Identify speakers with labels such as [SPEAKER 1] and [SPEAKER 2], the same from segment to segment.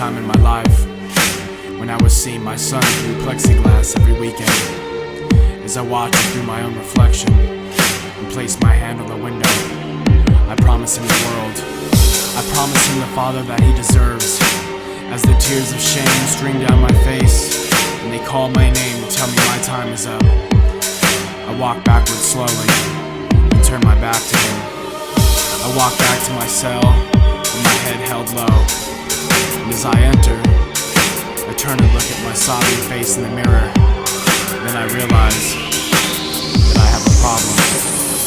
[SPEAKER 1] time in my life when I was seeing my son through plexiglass every weekend. As I watched through my own reflection and placed my hand on the window, I promised him the world. I promised him the father that he deserves. As the tears of shame streamed down my face and they called my name to tell me my time is up, I walked backwards slowly and turned my back to him. I walked back to my cell with my head held low, and as I enter, I turn and look at my sobbing face in the mirror. Then I realize that I have a problem.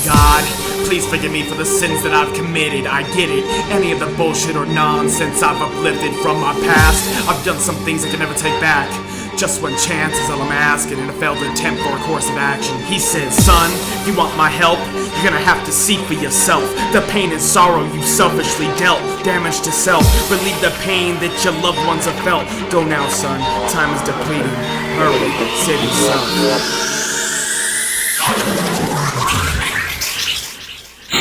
[SPEAKER 2] God, please forgive me for the sins that I've committed. I get it. Any of the bullshit or nonsense I've uplifted from my past. I've done some things I can never take back. Just one chance is all I'm asking in a failed attempt for a course of action. He says, son, if you want my help, you're gonna have to seek for yourself the pain and sorrow you selfishly dealt. Damage to self, relieve the pain that your loved ones have felt. Go now, son, time is depleting. Hurry, save yourself.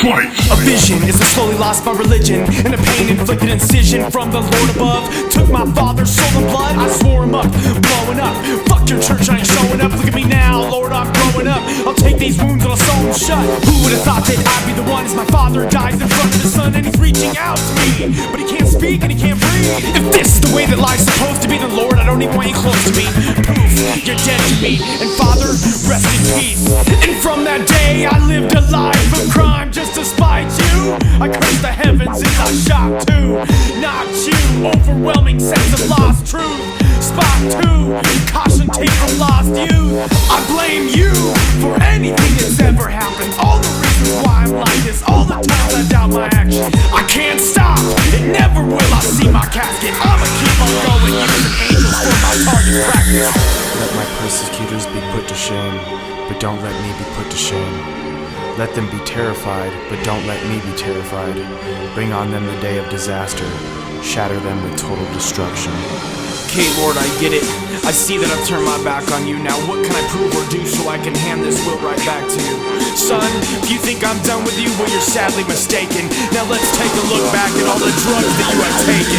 [SPEAKER 2] A vision is I slowly lost my religion, and a pain-inflicted incision from the Lord above took my father's soul and blood. I swore him up, blowing up. Fuck your church, I ain't showing up. Look at me now, Lord, I'm growing up. I'll take these wounds and I'll sew them shut. Who would have thought that I'd be the one as my father dies in front of his son, and he's reaching out to me, but he can't speak and he can't breathe. If this is the way that life's supposed to be, then Lord, I don't even want you close to me. Poof, you're dead to me, and Father, rest in peace. And from that day, I lived a life of crime just to spite you. I cursed the heavens as I shot too. Not you, overwhelming sense of lost truth. Spot two, caution tape from lost youth. I blame you for anything that's ever happened. All the reasons why I'm like this, all the times I doubt my action. I can't stop, it never will. I see my casket, I'ma keep on going, using angels for my target practice.
[SPEAKER 1] Let my persecutors be put to shame, but don't let me be put to shame. Let them be terrified, but don't let me be terrified. Bring on them the day of disaster. Shatter them with total destruction.
[SPEAKER 2] Okay, Lord, I get it. I see that I've turned my back on you. Now what can I prove or do so I can hand this will right back to you? Son, if you think I'm done with you, well, you're sadly mistaken. Now let's take a look back at all the drugs that you have taken.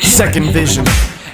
[SPEAKER 2] Second vision.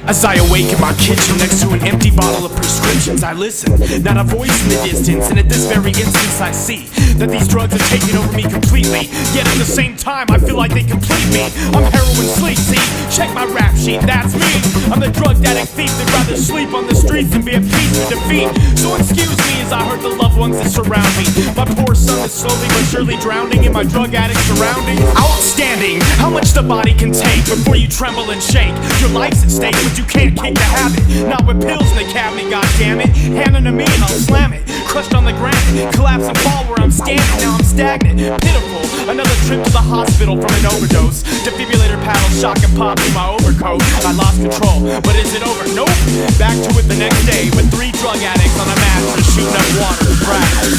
[SPEAKER 2] As I awake in my kitchen next to an empty bottle of prescriptions, I listen, not a voice in the distance, and at this very instance I see that these drugs have taken over me completely. Yet at the same time I feel like they complete me. I'm heroin sleep, see? Check my rap sheet, that's me. I'm the drug addict thief that'd rather sleep on the streets than be at peace with defeat. So excuse me as I hurt the loved ones that surround me. My poor son is slowly but surely drowning in my drug addict surroundings. Outstanding, how much the body can take before you tremble and shake. Your life's at stake, but you can't kick the habit. Not with pills in the cabinet, goddammit. Hand them to me and I'll slam it. Crushed on the granite, collapse and fall where I'm standing. Now I'm stagnant, pitiful. Another trip to the hospital from an overdose. Defibrillator paddle, shock and pop in my overcoat. I lost control, but is it over? Nope. Back to it the next day with 3 drug addicts on a mattress shooting up water to practice.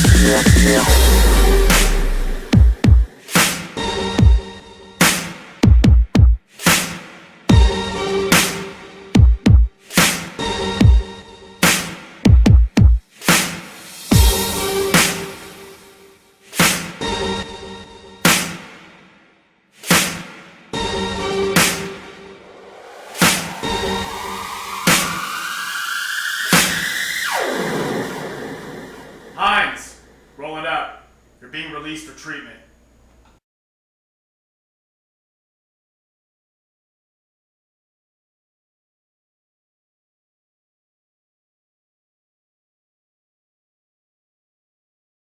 [SPEAKER 1] Hines, roll it up. You're being released for treatment.